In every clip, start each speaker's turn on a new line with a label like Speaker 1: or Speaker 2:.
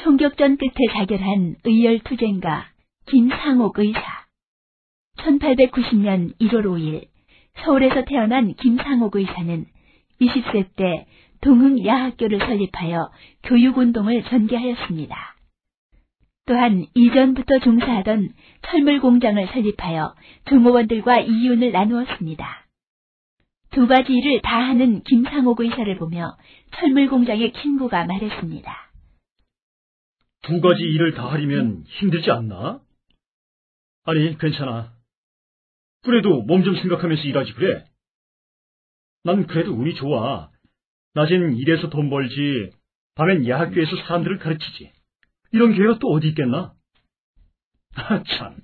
Speaker 1: 총격전 끝에 자결한 의열투쟁가 김상옥 의사. 1890년 1월 5일 서울에서 태어난 김상옥 의사는 20세 때 동흥야학교를 설립하여 교육운동을 전개하였습니다. 또한 이전부터 종사하던 철물공장을 설립하여 종업원들과 이윤을 나누었습니다. 두 가지 일을 다 하는 김상옥 의사를 보며 철물공장의 친구가 말했습니다.
Speaker 2: 두 가지 일을 다 하려면 힘들지 않나? 아니, 괜찮아. 그래도 몸 좀 생각하면서 일하지 그래. 난 그래도 운이 좋아. 낮엔 일해서 돈 벌지, 밤엔 야학교에서 사람들을 가르치지. 이런 기회가 또 어디 있겠나? 아, 참.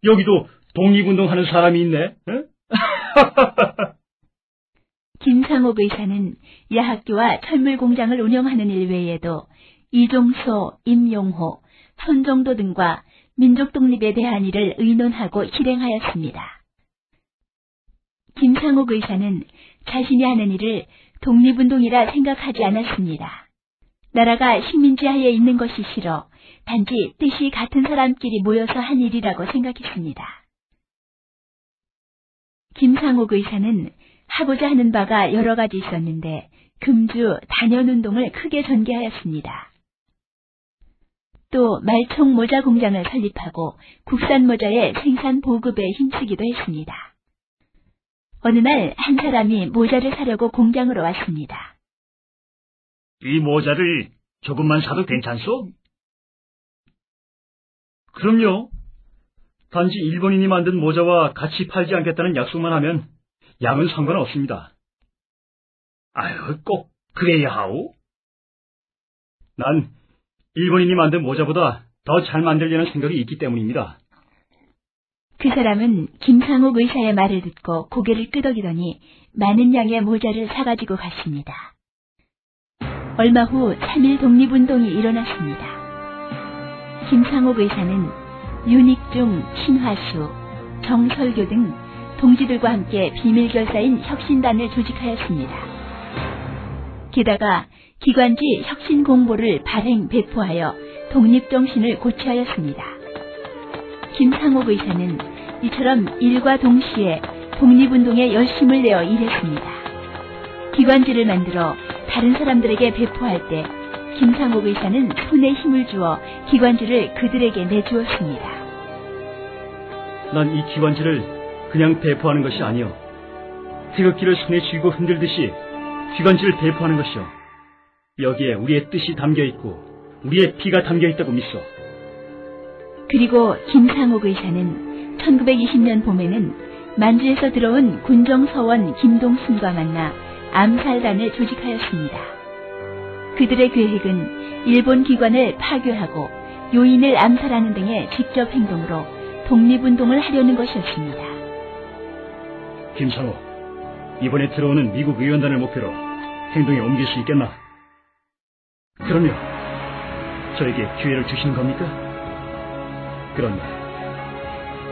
Speaker 2: 여기도 독립운동하는 사람이 있네.
Speaker 1: 김상옥 의사는 야학교와 철물공장을 운영하는 일 외에도 이종소, 임용호, 손정도 등과 민족 독립에 대한 일을 의논하고 실행하였습니다. 김상옥 의사는 자신이 하는 일을 독립운동이라 생각하지 않았습니다. 나라가 식민지하에 있는 것이 싫어 단지 뜻이 같은 사람끼리 모여서 한 일이라고 생각했습니다. 김상옥 의사는 하고자 하는 바가 여러 가지 있었는데 금주 단연운동을 크게 전개하였습니다. 또 말총 모자 공장을 설립하고 국산 모자의 생산 보급에 힘쓰기도 했습니다. 어느 날 한 사람이 모자를 사려고 공장으로 왔습니다.
Speaker 2: 이 모자를 조금만 사도 괜찮소? 그럼요. 단지 일본인이 만든 모자와 같이 팔지 않겠다는 약속만 하면 양은 상관없습니다. 아유, 꼭 그래야 하오? 난 일본인이 만든 모자보다 더 잘 만들려는 생각이 있기 때문입니다.
Speaker 1: 그 사람은 김상옥 의사의 말을 듣고 고개를 끄덕이더니 많은 양의 모자를 사가지고 갔습니다. 얼마 후 3.1 독립운동이 일어났습니다. 김상옥 의사는 윤익중, 신화수, 정설교 등 동지들과 함께 비밀결사인 혁신단을 조직하였습니다. 게다가 기관지 혁신공보를 발행 배포하여 독립정신을 고취하였습니다. 김상옥 의사는 이처럼 일과 동시에 독립운동에 열심을 내어 일했습니다. 기관지를 만들어 다른 사람들에게 배포할 때 김상옥 의사는 손에 힘을 주어 기관지를 그들에게 내주었습니다.
Speaker 2: 난 이 기관지를 그냥 배포하는 것이 아니오. 태극기를 손에 쥐고 흔들듯이 기관지를 배포하는 것이오. 여기에 우리의 뜻이 담겨있고 우리의 피가 담겨있다고 믿소.
Speaker 1: 그리고 김상옥 의사는 1920년 봄에는 만주에서 들어온 군정서원 김동순과 만나 암살단을 조직하였습니다. 그들의 계획은 일본 기관을 파괴하고 요인을 암살하는 등의 직접 행동으로 독립운동을 하려는 것이었습니다.
Speaker 2: 김상옥, 이번에 들어오는 미국 의원단을 목표로 행동에 옮길 수 있겠나? 그럼요. 저에게 기회를 주시는 겁니까? 그렇네.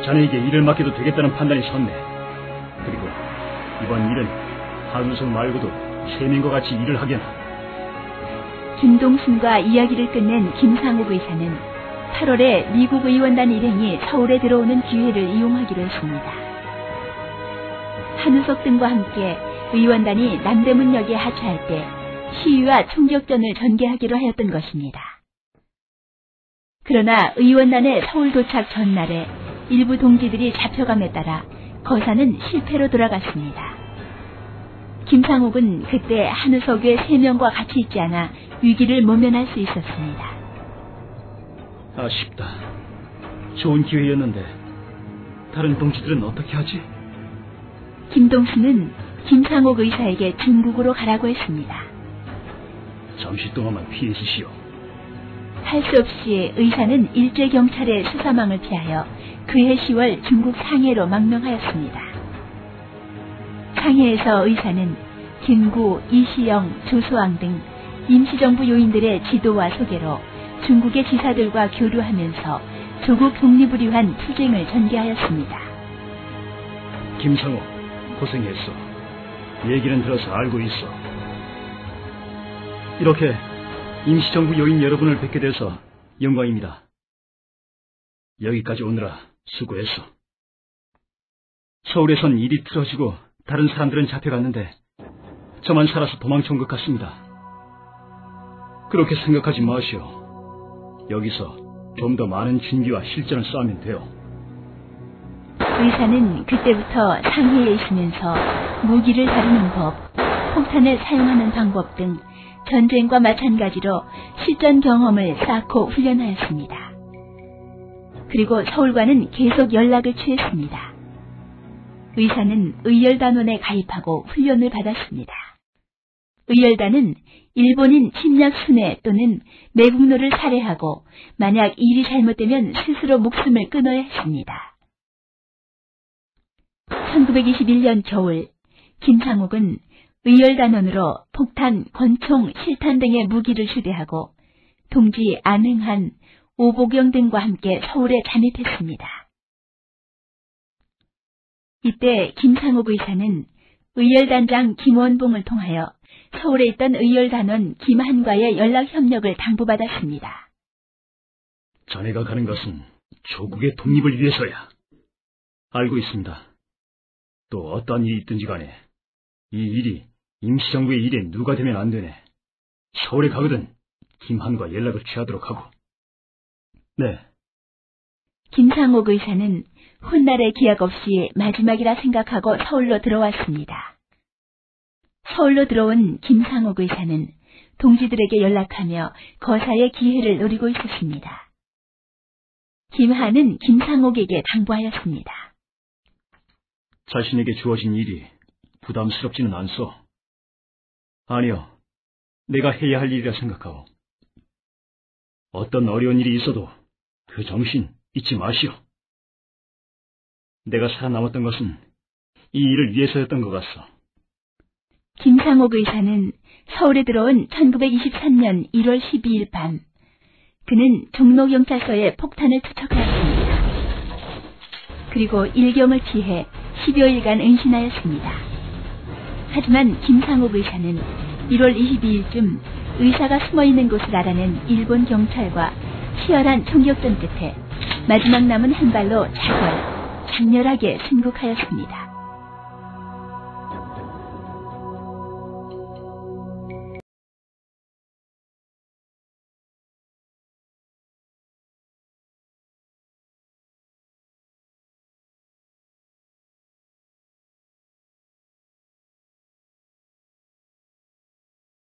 Speaker 2: 자네에게 일을 맡겨도 되겠다는 판단이 섰네. 그리고 이번 일은 한우석 말고도 3명과 같이 일을 하게나.
Speaker 1: 김동순과 이야기를 끝낸 김상옥 의사는 8월에 미국 의원단 일행이 서울에 들어오는 기회를 이용하기로 했습니다. 한우석 등과 함께 의원단이 남대문역에 하차할 때 시위와 총격전을 전개하기로 하였던 것입니다. 그러나 의원단의 서울 도착 전날에 일부 동지들이 잡혀감에 따라 거사는 실패로 돌아갔습니다. 김상옥은 그때 한우석의 3명과 같이 있지 않아 위기를 모면할 수 있었습니다.
Speaker 2: 아쉽다. 좋은 기회였는데 다른 동지들은 어떻게 하지?
Speaker 1: 김동수는 김상옥 의사에게 중국으로 가라고 했습니다.
Speaker 2: 잠시 동안만 피해 주시오.
Speaker 1: 할 수 없이 의사는 일제경찰의 수사망을 피하여 그해 10월 중국 상해로 망명하였습니다. 상해에서 의사는 김구, 이시영, 조수왕 등 임시정부 요인들의 지도와 소개로 중국의 지사들과 교류하면서 조국 독립을 위한 투쟁을 전개하였습니다.
Speaker 2: 김상옥, 고생했어. 얘기는 들어서 알고 있어. 이렇게 임시정부 요인 여러분을 뵙게 돼서 영광입니다. 여기까지 오느라 수고했어. 서울에선 일이 틀어지고 다른 사람들은 잡혀갔는데 저만 살아서 도망쳐온 것 같습니다. 그렇게 생각하지 마시오. 여기서 좀 더 많은 준비와 실전을 쌓으면 돼요.
Speaker 1: 의사는 그때부터 상해에 있으면서 무기를 다루는 법, 폭탄을 사용하는 방법 등 전쟁과 마찬가지로 실전 경험을 쌓고 훈련하였습니다. 그리고 서울과는 계속 연락을 취했습니다. 의사는 의열단원에 가입하고 훈련을 받았습니다. 의열단은 일본인 침략 순회 또는 매국노를 살해하고 만약 일이 잘못되면 스스로 목숨을 끊어야 했습니다. 1921년 겨울 김상옥은 의열단원으로 폭탄, 권총, 실탄 등의 무기를 휴대하고 동지 안흥한, 오복영 등과 함께 서울에 잠입했습니다. 이때 김상옥 의사는 의열단장 김원봉을 통하여 서울에 있던 의열단원 김한과의 연락 협력을 당부받았습니다.
Speaker 2: 자네가 가는 것은 조국의 독립을 위해서야. 알고 있습니다. 또 어떠한 일이 있든지 간에 이 일이 임시정부의 일에 누가 되면 안 되네. 서울에 가거든 김한과 연락을 취하도록 하고. 네.
Speaker 1: 김상옥 의사는 훗날의 기약 없이 마지막이라 생각하고 서울로 들어왔습니다. 서울로 들어온 김상옥 의사는 동지들에게 연락하며 거사의 기회를 노리고 있었습니다. 김한은 김상옥에게 당부하였습니다.
Speaker 2: 자신에게 주어진 일이 부담스럽지는 않소. 아니요, 내가 해야 할 일이라 생각하오. 어떤 어려운 일이 있어도 그 정신 잊지 마시오. 내가 살아남았던 것은 이 일을 위해서였던 것 같소.
Speaker 1: 김상옥 의사는 서울에 들어온 1923년 1월 12일 밤, 그는 종로경찰서에 폭탄을 투척하였습니다. 그리고 일경을 피해 10여일간 은신하였습니다. 하지만 김상옥 의사는 1월 22일쯤 의사가 숨어있는 곳을 알아낸 일본 경찰과 치열한 총격전 끝에 마지막 남은 한 발로 장렬하게 순국하였습니다.